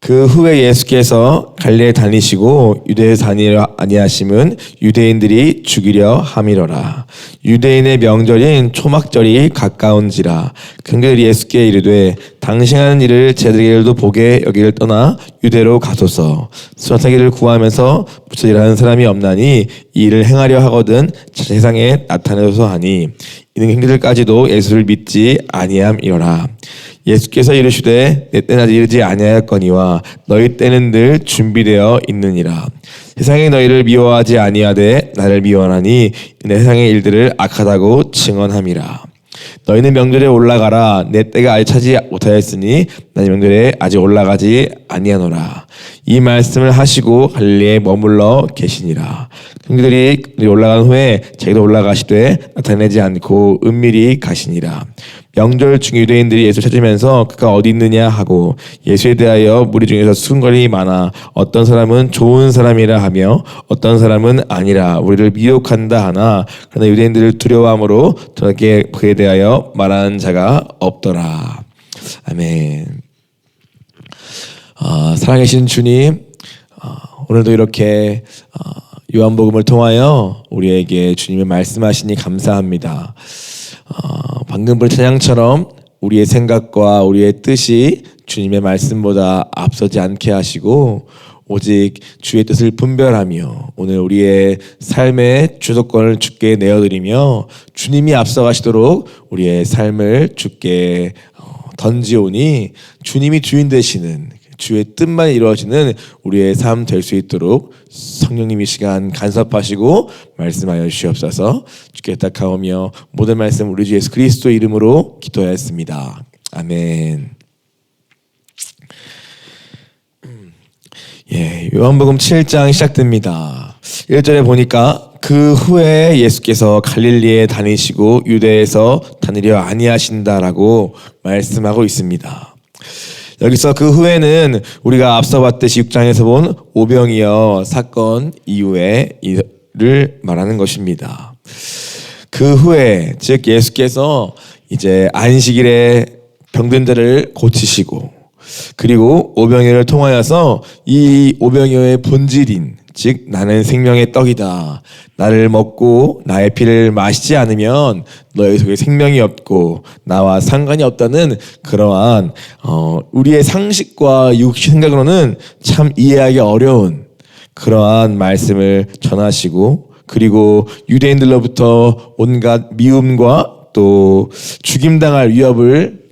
그 후에 예수께서 갈릴리에 다니시고 유대에 다니려 아니하심은 유대인들이 죽이려 함이로라. 유대인의 명절인 초막절이 가까운지라. 그들이 예수께 이르되 당신하는 일을 제자들도 보게 여기를 떠나 유대로 가소서. 수사기를 구하면서 무슨 일하는 사람이 없나니 이 일을 행하려 하거든 세상에 나타내소서 하니 이는 형제들까지도 예수를 믿지 아니함이로라. 예수께서 이르시되 내 때는 아직 이르지 아니하였거니와 너희 때는 늘 준비되어 있느니라. 세상이 너희를 미워하지 아니하되 나를 미워하니 내 세상의 일들을 악하다고 증언함이라. 너희는 명절에 올라가라. 내 때가 아직 차지 못하였으니 나는 명절에 아직 올라가지 아니하노라. 이 말씀을 하시고 갈릴리에 머물러 계시니라. 형제들이 올라간 후에 자기도 올라가시되 나타내지 않고 은밀히 가시니라. 명절 중 유대인들이 예수를 찾으면서 그가 어디 있느냐 하고 예수에 대하여 무리 중에서 수군거림이 많아 어떤 사람은 좋은 사람이라 하며 어떤 사람은 아니라 우리를 미혹한다 하나 그러나 유대인들을 두려워함으로 저에게 그에 대하여 말하는 자가 없더라. 아멘. 사랑하신 주님, 오늘도 이렇게 요한복음을 통하여 우리에게 주님의 말씀하시니 감사합니다. 방금 본 찬양처럼 우리의 생각과 우리의 뜻이 주님의 말씀보다 앞서지 않게 하시고 오직 주의 뜻을 분별하며 오늘 우리의 삶의 주도권을 주께 내어드리며 주님이 앞서가시도록 우리의 삶을 주께 던지오니 주님이 주인 되시는 주의 뜻만 이루어지는 우리의 삶 될 수 있도록 성령님 이 시간 간섭하시고 말씀하여 주시옵소서. 주께 부탁하오며 모든 말씀 우리 주 예수 그리스도 이름으로 기도하였습니다. 아멘. 요한복음 7장 시작됩니다. 1절에 보니까 그 후에 예수께서 갈릴리에 다니시고 유대에서 다니려 아니하신다라고 말씀하고 있습니다. 여기서 그 후에는 우리가 앞서 봤듯이 6장에서 본 오병이어 사건 이후에 이를 말하는 것입니다. 그 후에 즉 예수께서 이제 안식일에 병든 자를 고치시고 그리고 오병이어를 통하여서 이 오병이어의 본질인 즉 나는 생명의 떡이다. 나를 먹고 나의 피를 마시지 않으면 너희 속에 생명이 없고 나와 상관이 없다는 그러한 우리의 상식과 육신 생각으로는 참 이해하기 어려운 그러한 말씀을 전하시고 그리고 유대인들로부터 온갖 미움과 또 죽임당할 위협을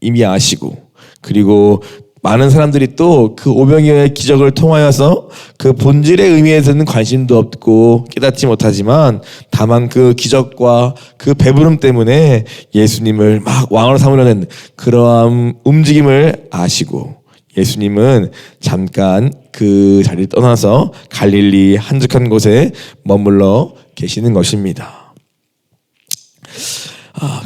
이미 아시고 그리고 많은 사람들이 또 그 오병이어의 기적을 통하여서 그 본질의 의미에서는 관심도 없고 깨닫지 못하지만 다만 그 기적과 그 배부름 때문에 예수님을 막 왕으로 삼으려는 그러한 움직임을 아시고 예수님은 잠깐 그 자리를 떠나서 갈릴리 한적한 곳에 머물러 계시는 것입니다.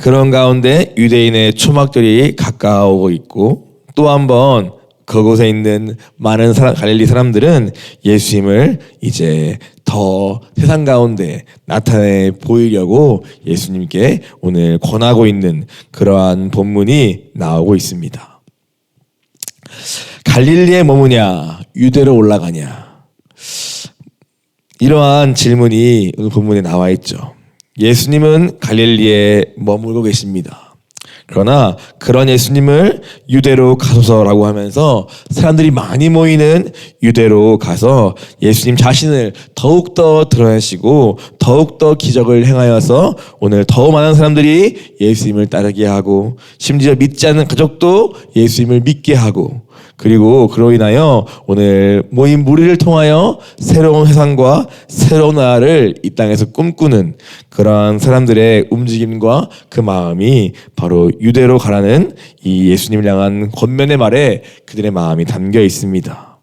그런 가운데 유대인의 초막절이 가까워오고 있고 또 한 번 그곳에 있는 많은 갈릴리 사람들은 예수님을 이제 더 세상 가운데 나타내 보이려고 예수님께 오늘 권하고 있는 그러한 본문이 나오고 있습니다. 갈릴리에 머무냐 유대로 올라가냐 이러한 질문이 오늘 본문에 나와 있죠. 예수님은 갈릴리에 머물고 계십니다. 그러나 그런 예수님을 유대로 가소서라고 하면서 사람들이 많이 모이는 유대로 가서 예수님 자신을 더욱더 드러내시고 더욱더 기적을 행하여서 오늘 더 많은 사람들이 예수님을 따르게 하고 심지어 믿지 않는 가족도 예수님을 믿게 하고 그리고 그로 인하여 오늘 모인 무리를 통하여 새로운 세상과 새로운 나라를 이 땅에서 꿈꾸는 그러한 사람들의 움직임과 그 마음이 바로 유대로 가라는 이 예수님을 향한 권면의 말에 그들의 마음이 담겨 있습니다.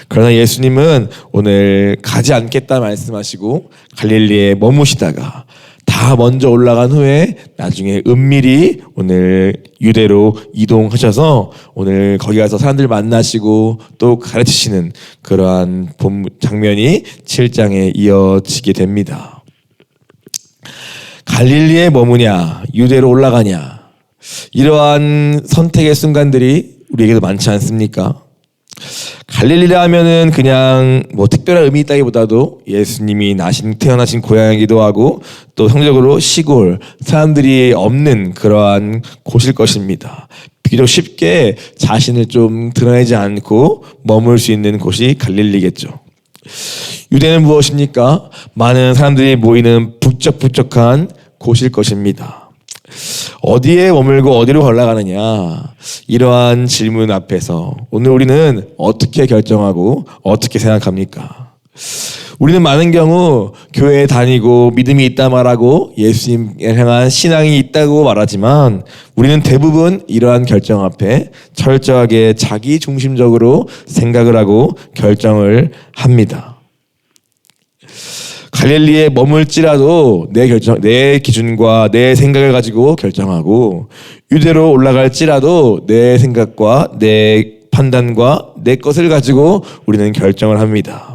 그러나 예수님은 오늘 가지 않겠다 말씀하시고 갈릴리에 머무시다가 다 먼저 올라간 후에 나중에 은밀히 오늘 유대로 이동하셔서 오늘 거기 가서 사람들 만나시고 또 가르치시는 그러한 장면이 7장에 이어지게 됩니다. 갈릴리에 머무냐 유대로 올라가냐 이러한 선택의 순간들이 우리에게도 많지 않습니까? 갈릴리라 하면은 그냥 뭐 특별한 의미 있다기보다도 예수님이 태어나신 고향이기도 하고 또 성적으로 시골, 사람들이 없는 그러한 곳일 것입니다. 비교적 쉽게 자신을 좀 드러내지 않고 머물 수 있는 곳이 갈릴리겠죠. 유대는 무엇입니까? 많은 사람들이 모이는 북적북적한 곳일 것입니다. 어디에 머물고 어디로 올라가느냐, 이러한 질문 앞에서 오늘 우리는 어떻게 결정하고 어떻게 생각합니까? 우리는 많은 경우 교회에 다니고 믿음이 있다 말하고 예수님에 향한 신앙이 있다고 말하지만 우리는 대부분 이러한 결정 앞에 철저하게 자기 중심적으로 생각을 하고 결정을 합니다. 갈릴리에 머물지라도 내 기준과 내 생각을 가지고 결정하고 유대로 올라갈지라도 내 생각과 내 판단과 내 것을 가지고 우리는 결정을 합니다.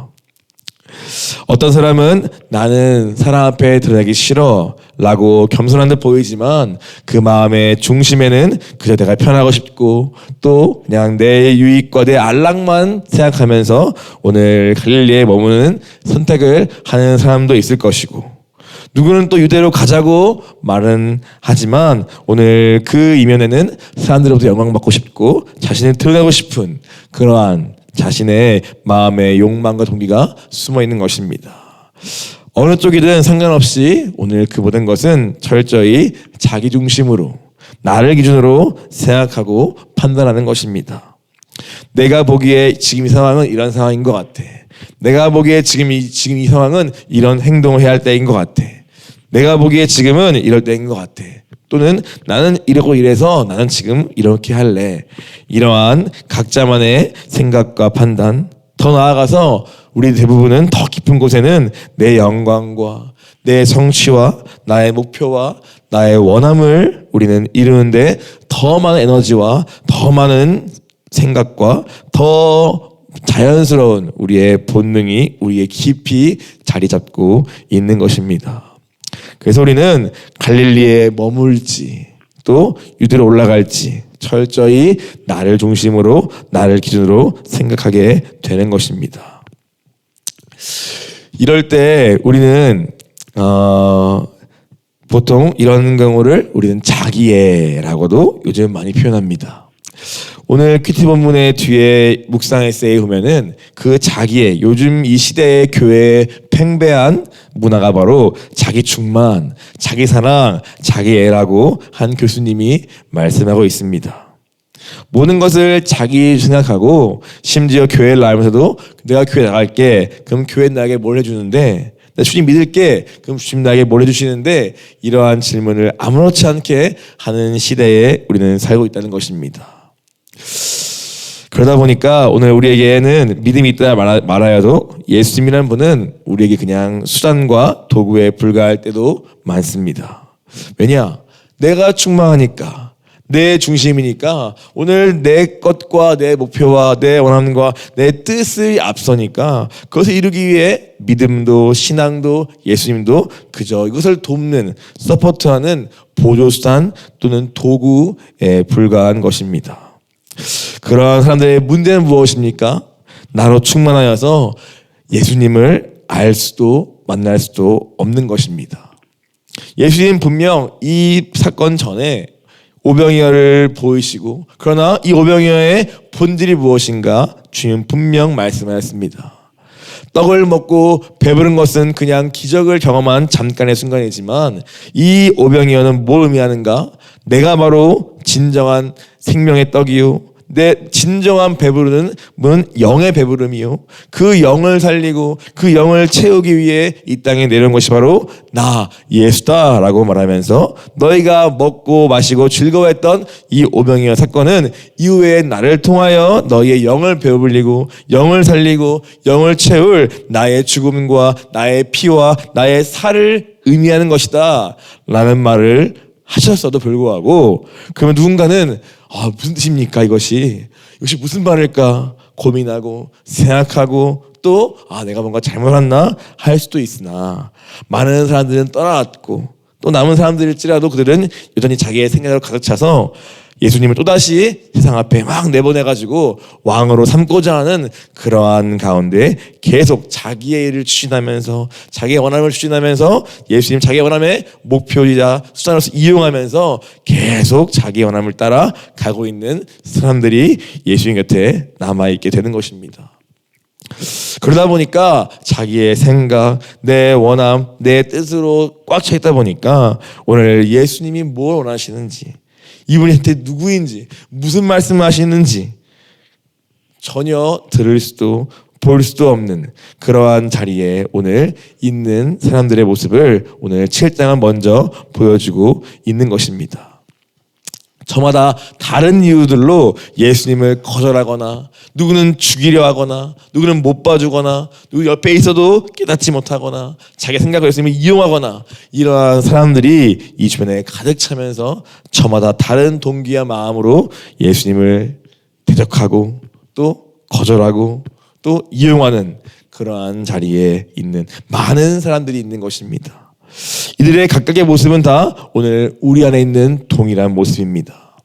어떤 사람은 나는 사람 앞에 드러나기 싫어 라고 겸손한 듯 보이지만 그 마음의 중심에는 그저 내가 편하고 싶고 또 그냥 내 유익과 내 안락만 생각하면서 오늘 갈릴리에 머무는 선택을 하는 사람도 있을 것이고, 누구는 또 유대로 가자고 말은 하지만 오늘 그 이면에는 사람들로부터 영광받고 싶고 자신을 드러내고 싶은 그러한 자신의 마음의 욕망과 동기가 숨어 있는 것입니다. 어느 쪽이든 상관없이 오늘 그 모든 것은 철저히 자기 중심으로 나를 기준으로 생각하고 판단하는 것입니다. 내가 보기에 지금 이 상황은 이런 상황인 것 같아. 내가 보기에 지금 이 상황은 이런 행동을 해야 할 때인 것 같아. 내가 보기에 지금은 이럴 때인 것 같아. 또는 나는 이러고 이래서 나는 지금 이렇게 할래. 이러한 각자만의 생각과 판단, 더 나아가서 우리 대부분은 더 깊은 곳에는 내 영광과 내 성취와 나의 목표와 나의 원함을 우리는 이루는데 더 많은 에너지와 더 많은 생각과 더 자연스러운 우리의 본능이 우리의 깊이 자리 잡고 있는 것입니다. 그래서 우리는 갈릴리에 머물지 또 유대로 올라갈지 철저히 나를 중심으로 나를 기준으로 생각하게 되는 것입니다. 이럴 때 우리는 보통 이런 경우를 우리는 자기애라고도 요즘 많이 표현합니다. 오늘 큐티 본문의 뒤에 묵상 에세이 보면은 그 자기애, 요즘 이 시대의 교회의 팽배한 문화가 바로 자기 충만, 자기 사랑, 자기애라고 한 교수님이 말씀하고 있습니다. 모든 것을 자기 생각하고 심지어 교회를 나가면서도 내가 교회 나갈게, 그럼 교회 나에게 뭘 해주는데, 나 주님 믿을게, 그럼 주님 나에게 뭘 해주시는데, 이러한 질문을 아무렇지 않게 하는 시대에 우리는 살고 있다는 것입니다. 그러다 보니까 오늘 우리에게는 믿음이 있다 말하여도 예수님이라는 분은 우리에게 그냥 수단과 도구에 불과할 때도 많습니다. 왜냐? 내가 충만하니까, 내 중심이니까, 오늘 내 것과 내 목표와 내 원함과 내 뜻을 앞서니까 그것을 이루기 위해 믿음도 신앙도 예수님도 그저 이것을 돕는, 서포트하는 보조수단 또는 도구에 불과한 것입니다. 그러한 사람들의 문제는 무엇입니까? 나로 충만하여서 예수님을 알 수도 만날 수도 없는 것입니다. 예수님 분명 이 사건 전에 오병이어를 보이시고, 그러나 이 오병이어의 본질이 무엇인가 주님 분명 말씀하였습니다. 떡을 먹고 배부른 것은 그냥 기적을 경험한 잠깐의 순간이지만 이 오병이어는 뭘 의미하는가? 내가 바로 진정한 생명의 떡이요, 내 진정한 배부르는 영의 배부름이요, 그 영을 살리고 그 영을 채우기 위해 이 땅에 내려온 것이 바로 나 예수다라고 말하면서 너희가 먹고 마시고 즐거워했던 이 오병이어 사건은 이후에 나를 통하여 너희의 영을 배불리고 영을 살리고 영을 채울 나의 죽음과 나의 피와 나의 살을 의미하는 것이다 라는 말을 하셨어도 불구하고, 그러면 누군가는 무슨 뜻입니까 이것이 무슨 말일까 고민하고 생각하고 또 내가 뭔가 잘못했나 할 수도 있으나, 많은 사람들은 떠나왔고 또 남은 사람들일지라도 그들은 여전히 자기의 생각으로 가득 차서 예수님을 또다시 세상 앞에 막 내보내가지고 왕으로 삼고자 하는 그러한 가운데 계속 자기의 일을 추진하면서 자기의 원함을 추진하면서 예수님 자기의 원함의 목표이자 수단으로서 이용하면서 계속 자기의 원함을 따라 가고 있는 사람들이 예수님 곁에 남아있게 되는 것입니다. 그러다 보니까 자기의 생각, 내 원함, 내 뜻으로 꽉 차 있다 보니까 오늘 예수님이 뭘 원하시는지, 이분이 한테 누구인지, 무슨 말씀을 하시는지 전혀 들을 수도 볼 수도 없는 그러한 자리에 오늘 있는 사람들의 모습을 오늘 7장은 먼저 보여주고 있는 것입니다. 저마다 다른 이유들로 예수님을 거절하거나 누구는 죽이려 하거나 누구는 못 봐주거나 누구 옆에 있어도 깨닫지 못하거나 자기 생각을 예수님을 이용하거나 이러한 사람들이 이 주변에 가득 차면서 저마다 다른 동기와 마음으로 예수님을 대적하고 또 거절하고 또 이용하는 그러한 자리에 있는 많은 사람들이 있는 것입니다. 이들의 각각의 모습은 다 오늘 우리 안에 있는 동일한 모습입니다.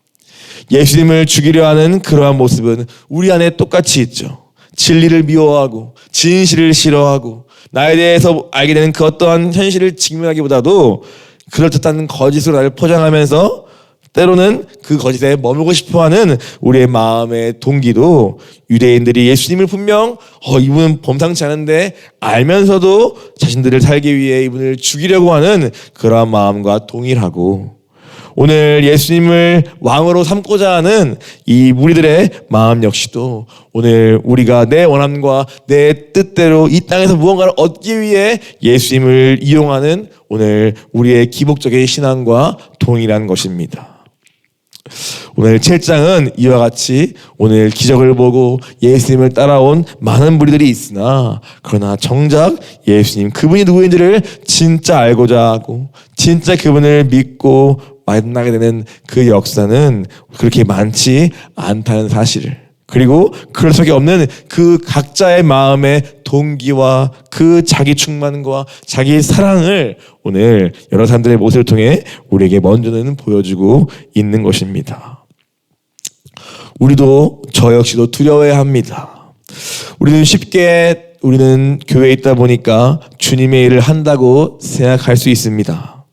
예수님을 죽이려 하는 그러한 모습은 우리 안에 똑같이 있죠. 진리를 미워하고 진실을 싫어하고 나에 대해서 알게 되는 그 어떠한 현실을 직면하기보다도 그럴듯한 거짓으로 나를 포장하면서 때로는 그 거짓에 머물고 싶어하는 우리의 마음의 동기도 유대인들이 예수님을 분명 이분은 범상치 않은데 알면서도 자신들을 살기 위해 이분을 죽이려고 하는 그러한 마음과 동일하고 오늘 예수님을 왕으로 삼고자 하는 이 무리들의 마음 역시도 오늘 우리가 내 원함과 내 뜻대로 이 땅에서 무언가를 얻기 위해 예수님을 이용하는 오늘 우리의 기복적인 신앙과 동일한 것입니다. 오늘 7장은 이와 같이 오늘 기적을 보고 예수님을 따라온 많은 무리들이 있으나 그러나 정작 예수님 그분이 누구인지를 진짜 알고자 하고 진짜 그분을 믿고 만나게 되는 그 역사는 그렇게 많지 않다는 사실을 그리고 그럴 수밖에 없는 그 각자의 마음의 동기와 그 자기 충만과 자기 사랑을 오늘 여러 사람들의 모습을 통해 우리에게 먼저는 보여주고 있는 것입니다. 우리도 저 역시도 두려워해야 합니다. 우리는 교회에 있다 보니까 주님의 일을 한다고 생각할 수 있습니다.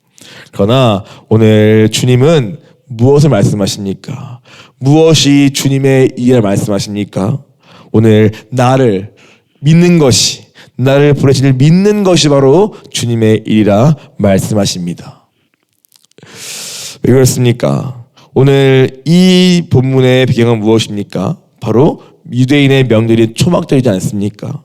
그러나 오늘 주님은 무엇을 말씀하십니까? 무엇이 주님의 일을 말씀하십니까? 오늘 나를 믿는 것이 나를 보내신 이를 믿는 것이 바로 주님의 일이라 말씀하십니다. 왜 그렇습니까? 오늘 이 본문의 배경은 무엇입니까? 바로 유대인의 명절이 초막절이지 않습니까?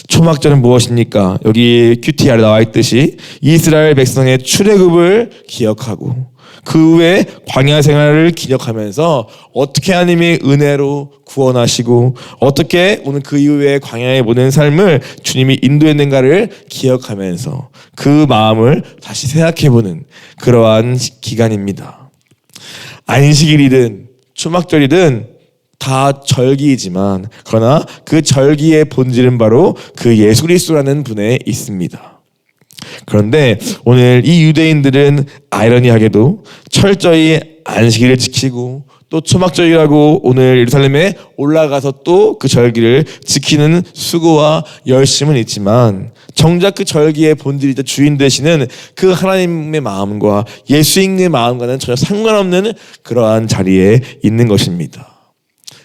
초막절은 무엇입니까? 여기 큐티 아래 나와 있듯이 이스라엘 백성의 출애굽을 기억하고 그 후에 광야 생활을 기억하면서 어떻게 하나님이 은혜로 구원하시고 어떻게 오늘 그 이후에 광야에 보낸 삶을 주님이 인도했는가를 기억하면서 그 마음을 다시 생각해보는 그러한 기간입니다. 안식일이든 초막절이든 다 절기이지만 그러나 그 절기의 본질은 바로 그 예수 그리스도라는 분에 있습니다. 그런데 오늘 이 유대인들은 아이러니하게도 철저히 안식일을 지키고 또 초막절이라고 오늘 예루살렘에 올라가서 또 그 절기를 지키는 수고와 열심은 있지만 정작 그 절기의 본질이자 주인 되시는 그 하나님의 마음과 예수님의 마음과는 전혀 상관없는 그러한 자리에 있는 것입니다.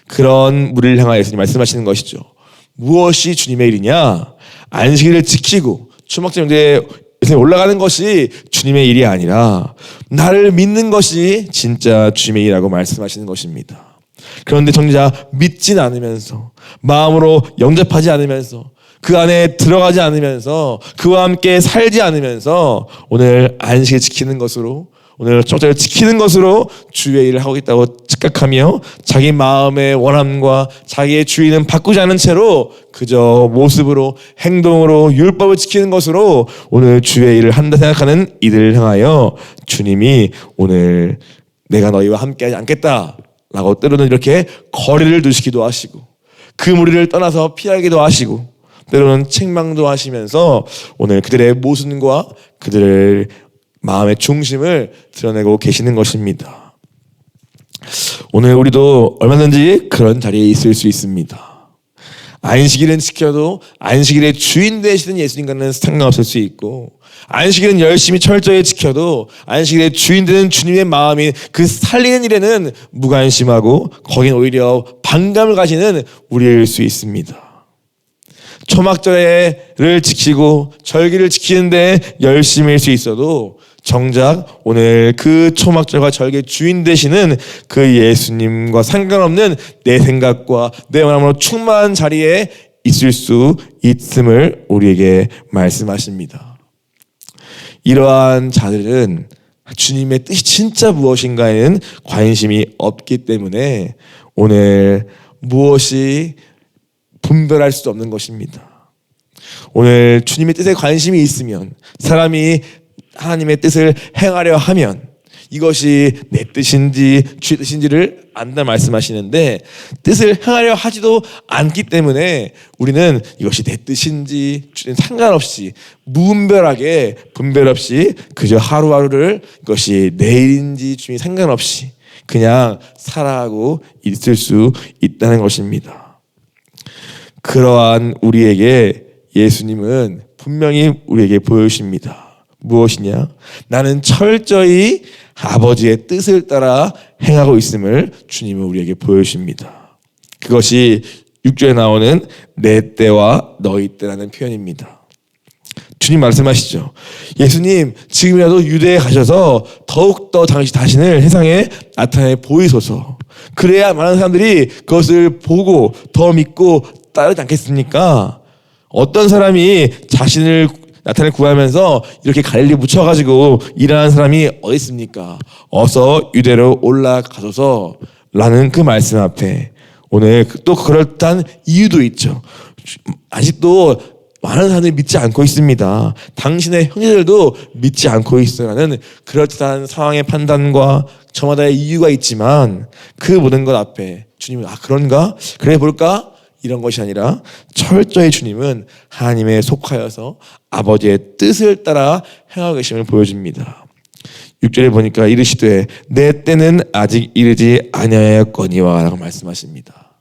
그런 무리를 향하여 예수님 말씀하시는 것이죠. 무엇이 주님의 일이냐? 안식일을 지키고 초막절 명제에 올라가는 것이 주님의 일이 아니라 나를 믿는 것이 진짜 주님의 일이라고 말씀하시는 것입니다. 그런데 정작 믿진 않으면서 마음으로 영접하지 않으면서 그 안에 들어가지 않으면서 그와 함께 살지 않으면서 오늘 안식을 지키는 것으로 오늘 초막절을 지키는 것으로 주의 일을 하고 있다고 착각하며 자기 마음의 원함과 자기의 주의는 바꾸지 않은 채로 그저 모습으로 행동으로 율법을 지키는 것으로 오늘 주의 일을 한다 생각하는 이들을 향하여 주님이 오늘 내가 너희와 함께하지 않겠다 라고 때로는 이렇게 거리를 두시기도 하시고 그 무리를 떠나서 피하기도 하시고 때로는 책망도 하시면서 오늘 그들의 모순과 그들의 마음의 중심을 드러내고 계시는 것입니다. 오늘 우리도 얼마든지 그런 자리에 있을 수 있습니다. 안식일은 지켜도 안식일의 주인 되시는 예수님과는 상관없을 수 있고, 안식일은 열심히 철저히 지켜도 안식일의 주인 되는 주님의 마음이 그 살리는 일에는 무관심하고 거긴 오히려 반감을 가지는 우리일 수 있습니다. 초막절을 지키고 절기를 지키는데 열심일 수 있어도 정작 오늘 그 초막절과 절기의 주인 되시는 그 예수님과 상관없는 내 생각과 내 마음으로 충만한 자리에 있을 수 있음을 우리에게 말씀하십니다. 이러한 자들은 주님의 뜻이 진짜 무엇인가에는 관심이 없기 때문에 오늘 무엇이 분별할 수 없는 것입니다. 오늘 주님의 뜻에 관심이 있으면, 사람이 하나님의 뜻을 행하려 하면 이것이 내 뜻인지 주의 뜻인지를 안다 말씀하시는데, 뜻을 행하려 하지도 않기 때문에 우리는 이것이 내 뜻인지 주의 상관없이 무분별하게 분별 없이 그저 하루하루를 이것이 내일인지 주의 상관없이 그냥 살아가고 있을 수 있다는 것입니다. 그러한 우리에게 예수님은 분명히 우리에게 보여주십니다. 무엇이냐? 나는 철저히 아버지의 뜻을 따라 행하고 있음을 주님은 우리에게 보여주십니다. 그것이 6절에 나오는 내 때와 너희 때라는 표현입니다. 주님 말씀하시죠. 예수님, 지금이라도 유대에 가셔서 더욱더 당신 자신을 세상에 나타내 보이소서. 그래야 많은 사람들이 그것을 보고 더 믿고 따르지 않겠습니까? 어떤 사람이 자신을 나타낼 구하면서 이렇게 갈릴리 묻혀가지고 일하는 사람이 어디 있습니까? 어서 유대로 올라가소서 라는 그 말씀 앞에 오늘 또 그럴듯한 이유도 있죠. 아직도 많은 사람들이 믿지 않고 있습니다. 당신의 형제들도 믿지 않고 있어라는 그럴듯한 상황의 판단과 저마다의 이유가 있지만, 그 모든 것 앞에 주님은 그런가? 그래 볼까? 이런 것이 아니라 철저히 주님은 하나님에 속하여서 아버지의 뜻을 따라 행하고 계심을 보여줍니다. 6절에 보니까 이르시되 내 때는 아직 이르지 아니하였거니와 라고 말씀하십니다.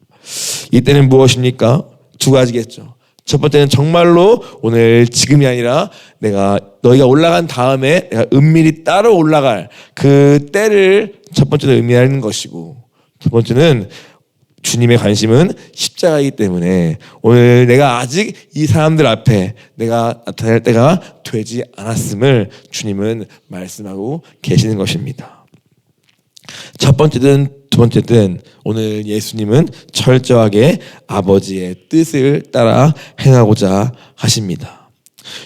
이 때는 무엇입니까? 두 가지겠죠. 첫 번째는 정말로 오늘 지금이 아니라 너희가 올라간 다음에 내가 은밀히 따로 올라갈 그 때를 첫 번째로 의미하는 것이고, 두 번째는 주님의 관심은 십자가이기 때문에 오늘 내가 아직 이 사람들 앞에 내가 나타날 때가 되지 않았음을 주님은 말씀하고 계시는 것입니다. 첫 번째든 두 번째든 오늘 예수님은 철저하게 아버지의 뜻을 따라 행하고자 하십니다.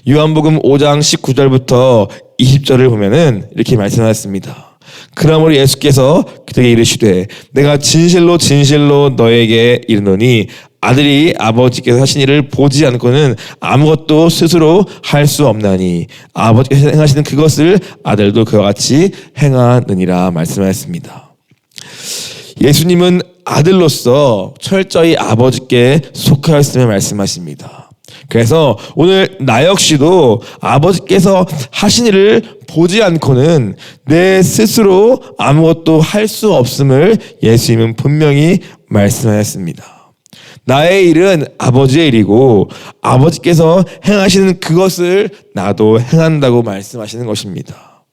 요한복음 5장 19절부터 20절을 보면은 이렇게 말씀하셨습니다. 그러므로 예수께서 그들에게 이르시되 내가 진실로 진실로 너에게 이르노니 아들이 아버지께서 하신 일을 보지 않고는 아무것도 스스로 할 수 없나니 아버지께서 행하시는 그것을 아들도 그와 같이 행하느니라 말씀하였습니다. 예수님은 아들로서 철저히 아버지께 속하였음을 말씀하십니다. 그래서 오늘 나 역시도 아버지께서 하신 일을 보지 않고는 내 스스로 아무것도 할 수 없음을 예수님은 분명히 말씀하였습니다. 나의 일은 아버지의 일이고 아버지께서 행하시는 그것을 나도 행한다고 말씀하시는 것입니다.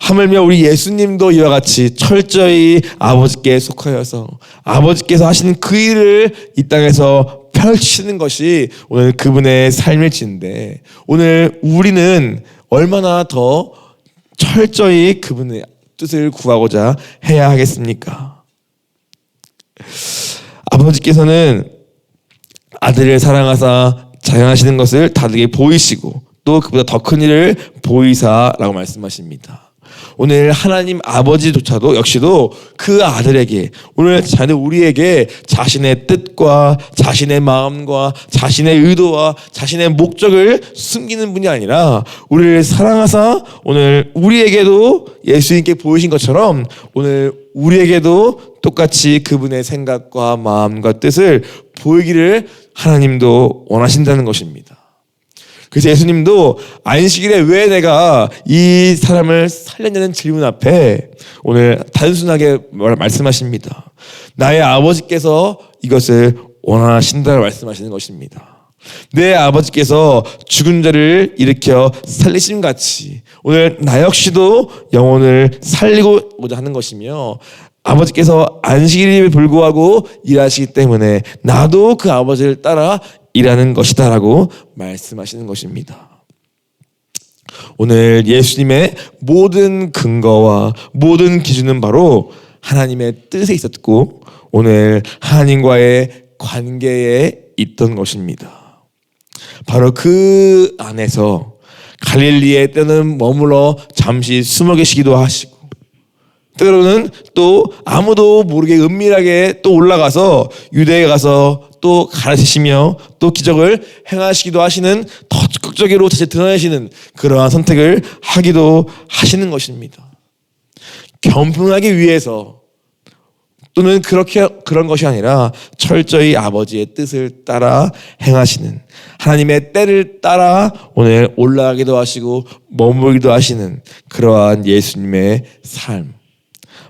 하물며 우리 예수님도 이와 같이 철저히 아버지께 속하여서 아버지께서 하시는 그 일을 이 땅에서 펼치는 것이 오늘 그분의 삶일진데, 오늘 우리는 얼마나 더 철저히 그분의 뜻을 구하고자 해야 하겠습니까? 아버지께서는 아들을 사랑하사 자양하시는 것을 다들에게 보이시고 또 그보다 더 큰 일을 보이사라고 말씀하십니다. 오늘 하나님 아버지조차도 역시도 그 아들에게, 오늘 우리에게 자신의 뜻과 자신의 마음과 자신의 의도와 자신의 목적을 숨기는 분이 아니라 우리를 사랑하사 오늘 우리에게도 예수님께 보이신 것처럼 오늘 우리에게도 똑같이 그분의 생각과 마음과 뜻을 보이기를 하나님도 원하신다는 것입니다. 그래서 예수님도 안식일에 왜 내가 이 사람을 살렸냐는 질문 앞에 오늘 단순하게 말씀하십니다. 나의 아버지께서 이것을 원하신다고 말씀하시는 것입니다. 내 아버지께서 죽은 자를 일으켜 살리심 같이 오늘 나 역시도 영혼을 살리고자 하는 것이며, 아버지께서 안식일에 불구하고 일하시기 때문에 나도 그 아버지를 따라 일하는 것이다 라고 말씀하시는 것입니다. 오늘 예수님의 모든 근거와 모든 기준은 바로 하나님의 뜻에 있었고 오늘 하나님과의 관계에 있던 것입니다. 바로 그 안에서 갈릴리에 때는 머물러 잠시 숨어 계시기도 하시고, 때로는 또 아무도 모르게 은밀하게 또 올라가서 유대에 가서 또 가르치시며 또 기적을 행하시기도 하시는, 더 적극적으로 다시 드러내시는 그러한 선택을 하기도 하시는 것입니다. 겸손하기 위해서 또는 그런 것이 아니라 철저히 아버지의 뜻을 따라 행하시는, 하나님의 때를 따라 오늘 올라가기도 하시고 머물기도 하시는 그러한 예수님의 삶,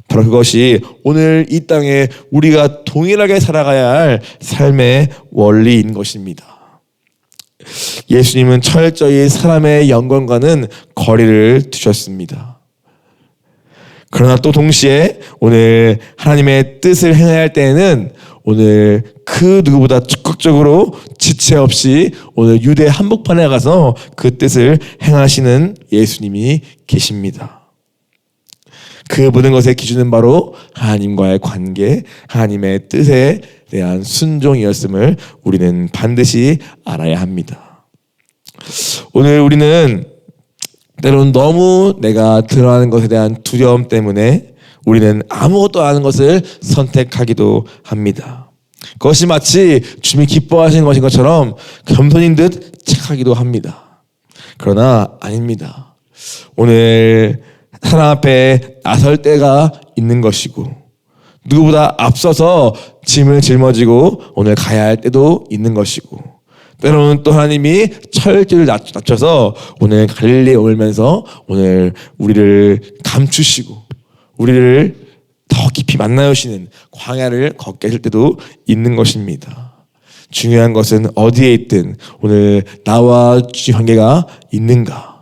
바로 그것이 오늘 이 땅에 우리가 동일하게 살아가야 할 삶의 원리인 것입니다. 예수님은 철저히 사람의 영광과는 거리를 두셨습니다. 그러나 또 동시에 오늘 하나님의 뜻을 행해야 할 때에는 오늘 그 누구보다 적극적으로 지체 없이 오늘 유대 한복판에 가서 그 뜻을 행하시는 예수님이 계십니다. 그 모든 것의 기준은 바로 하나님과의 관계, 하나님의 뜻에 대한 순종이었음을 우리는 반드시 알아야 합니다. 오늘 우리는 때로는 너무 내가 드러나는 것에 대한 두려움 때문에 우리는 아무것도 아는 것을 선택하기도 합니다. 그것이 마치 주님이 기뻐하시는 것인 것처럼 겸손인 듯 착하기도 합니다. 그러나 아닙니다. 오늘 하나님 앞에 나설 때가 있는 것이고 누구보다 앞서서 짐을 짊어지고 오늘 가야 할 때도 있는 것이고, 때로는 또 하나님이 철저를 낮춰서 오늘 갈릴리에 오면서 오늘 우리를 감추시고 우리를 더 깊이 만나주시는 광야를 걷게 하실 때도 있는 것입니다. 중요한 것은 어디에 있든 오늘 나와 주님 관계가 있는가,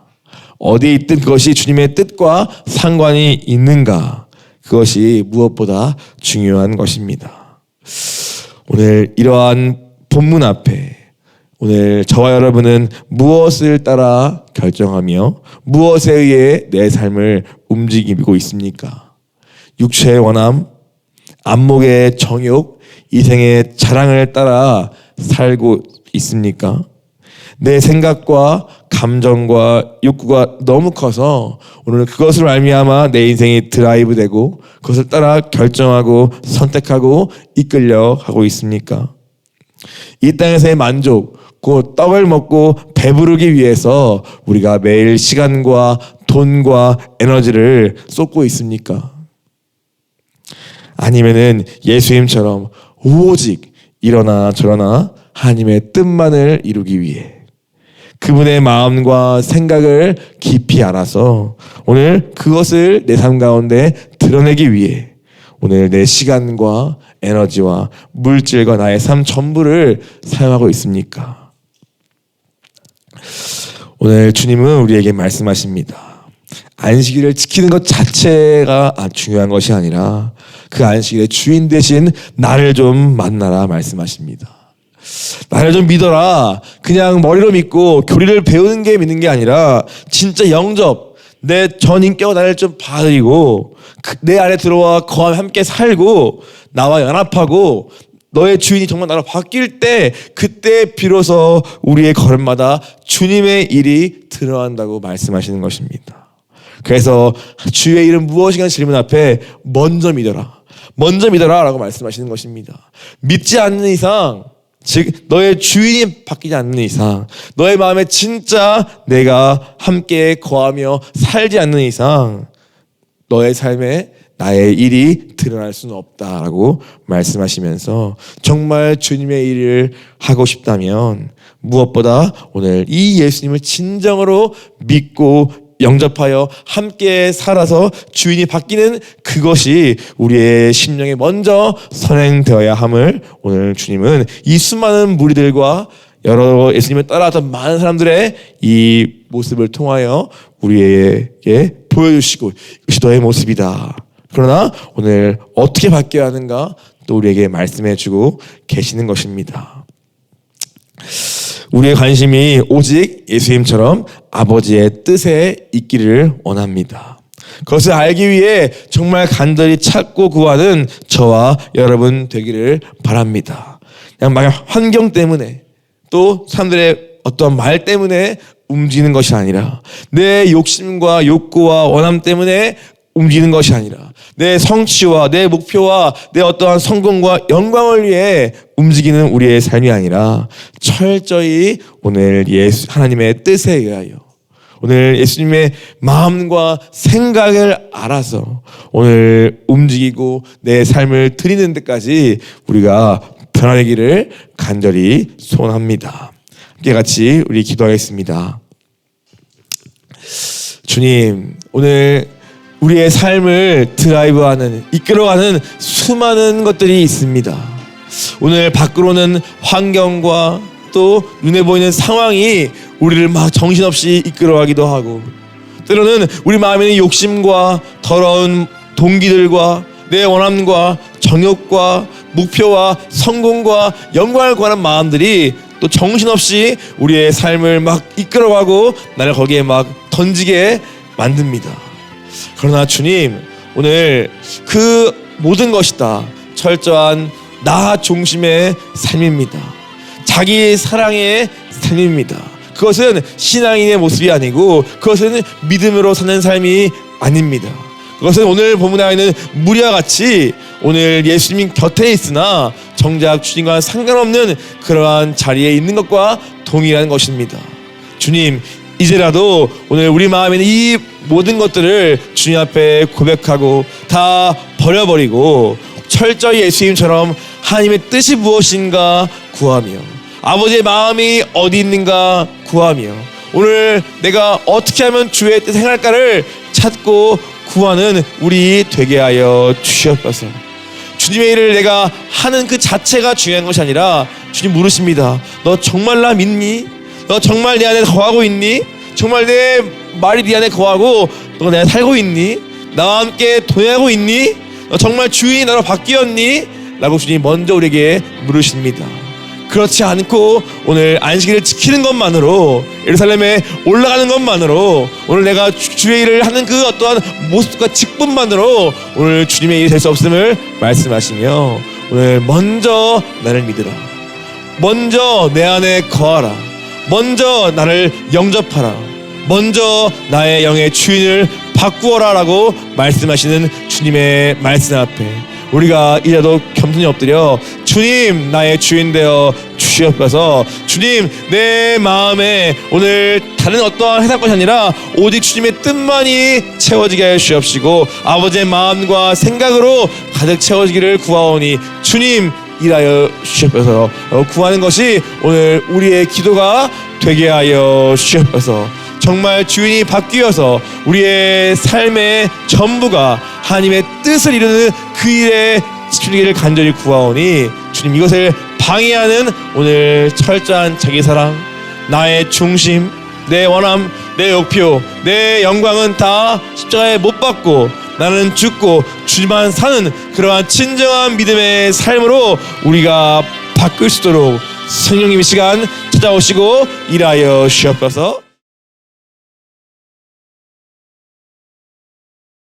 어디에 있든 그것이 주님의 뜻과 상관이 있는가, 그것이 무엇보다 중요한 것입니다. 오늘 이러한 본문 앞에 오늘 저와 여러분은 무엇을 따라 결정하며 무엇에 의해 내 삶을 움직이고 있습니까? 육체의 원함, 안목의 정욕, 이생의 자랑을 따라 살고 있습니까? 내 생각과 감정과 욕구가 너무 커서 오늘 그것을 말미암아 내 인생이 드라이브되고 그것을 따라 결정하고 선택하고 이끌려 하고 있습니까? 이 땅에서의 만족, 그 떡을 먹고 배부르기 위해서 우리가 매일 시간과 돈과 에너지를 쏟고 있습니까? 아니면은 예수님처럼 오직 이러나 저러나 하나님의 뜻만을 이루기 위해 그분의 마음과 생각을 깊이 알아서 오늘 그것을 내 삶 가운데 드러내기 위해 오늘 내 시간과 에너지와 물질과 나의 삶 전부를 사용하고 있습니까? 오늘 주님은 우리에게 말씀하십니다. 안식일을 지키는 것 자체가 중요한 것이 아니라 그 안식일의 주인 대신 나를 좀 만나라 말씀하십니다. 나를 좀 믿어라. 그냥 머리로 믿고 교리를 배우는 게 믿는 게 아니라 진짜 영접, 내 전 인격을 나를 좀 받아들이고 내 안에 들어와 거하며 함께 살고 나와 연합하고 너의 주인이 정말 나로 바뀔 때 그때 비로소 우리의 걸음마다 주님의 일이 드러난다고 말씀하시는 것입니다. 그래서 주의 이름 무엇인가 질문 앞에 먼저 믿어라 라고 말씀하시는 것입니다. 믿지 않는 이상, 즉 너의 주인이 바뀌지 않는 이상, 너의 마음에 진짜 내가 함께 거하며 살지 않는 이상 너의 삶에 나의 일이 드러날 수는 없다라고 말씀하시면서 정말 주님의 일을 하고 싶다면 무엇보다 오늘 이 예수님을 진정으로 믿고 영접하여 함께 살아서 주인이 바뀌는 그것이 우리의 심령에 먼저 선행되어야 함을 오늘 주님은 이 수많은 무리들과 여러 예수님을 따라왔던 많은 사람들의 이 모습을 통하여 우리에게 보여주시고 이것이 너의 모습이다. 그러나 오늘 어떻게 바뀌어야 하는가 또 우리에게 말씀해주고 계시는 것입니다. 우리의 관심이 오직 예수님처럼 아버지의 뜻에 있기를 원합니다. 그것을 알기 위해 정말 간절히 찾고 구하는 저와 여러분 되기를 바랍니다. 그냥 막 환경 때문에 또 사람들의 어떤 말 때문에 움직이는 것이 아니라 내 욕심과 욕구와 원함 때문에 움직이는 것이 아니라 내 성취와 내 목표와 내 어떠한 성공과 영광을 위해 움직이는 우리의 삶이 아니라 철저히 오늘 하나님의 뜻에 의하여 오늘 예수님의 마음과 생각을 알아서 오늘 움직이고 내 삶을 드리는 데까지 우리가 변화되기를 간절히 소원합니다. 함께 같이 우리 기도하겠습니다. 주님, 오늘 우리의 삶을 드라이브하는, 이끌어가는 수많은 것들이 있습니다. 오늘 밖으로는 환경과 또 눈에 보이는 상황이 우리를 막 정신없이 이끌어가기도 하고 때로는 우리 마음에는 욕심과 더러운 동기들과 내 원함과 정욕과 목표와 성공과 영광을 구하는 마음들이 또 정신없이 우리의 삶을 막 이끌어가고 나를 거기에 막 던지게 만듭니다. 그러나 주님, 오늘 그 모든 것이 다 철저한 나 중심의 삶입니다. 자기 사랑의 삶입니다. 그것은 신앙인의 모습이 아니고 그것은 믿음으로 사는 삶이 아닙니다. 그것은 오늘 본문에 있는 무리와 같이 오늘 예수님 곁에 있으나 정작 주님과 상관없는 그러한 자리에 있는 것과 동일한 것입니다. 주님, 이제라도 오늘 우리 마음에 있는 이 모든 것들을 주님 앞에 고백하고 다 버려버리고 철저히 예수님처럼 하나님의 뜻이 무엇인가 구하며 아버지의 마음이 어디 있는가 구하며 오늘 내가 어떻게 하면 주의 뜻을 행할까를 찾고 구하는 우리 되게 하여 주시옵소서. 주님의 일을 내가 하는 그 자체가 중요한 것이 아니라 주님 물으십니다. 너 정말 나 믿니? 너 정말 내 안에 거하고 있니? 정말 내 말이 네 안에 거하고 너 내 안에 살고 있니? 나와 함께 동행하고 있니? 너 정말 주인이 나로 바뀌었니? 라고 주님이 먼저 우리에게 물으십니다. 그렇지 않고 오늘 안식일을 지키는 것만으로 예루살렘에 올라가는 것만으로 오늘 내가 주의 일을 하는 그 어떠한 모습과 직분만으로 오늘 주님의 일이 될 수 없음을 말씀하시며 오늘 먼저 나를 믿으라. 먼저 내 안에 거하라. 먼저 나를 영접하라. 먼저 나의 영의 주인을 바꾸어라 라고 말씀하시는 주님의 말씀 앞에 우리가 이제도 겸손히 엎드려 주님 나의 주인 되어 주시옵소서. 주님 내 마음에 오늘 다른 어떠한 해석 것이 아니라 오직 주님의 뜻만이 채워지게 하여 주옵시고 아버지의 마음과 생각으로 가득 채워지기를 구하오니 주님 일하여 주시옵소서. 구하는 것이 오늘 우리의 기도가 되게 하여 주시옵소서. 정말 주인이 바뀌어서 우리의 삶의 전부가 하나님의 뜻을 이루는 그 일에 집중되기를 간절히 구하오니 주님 이것을 방해하는 오늘 철저한 자기사랑, 나의 중심, 내 원함, 내 목표, 내 영광은 다 십자가에 못 박고 나는 죽고 주님만 사는 그러한 진정한 믿음의 삶으로 우리가 바꿀 수 있도록 성령님 이 시간 찾아오시고 일하여 주옵소서.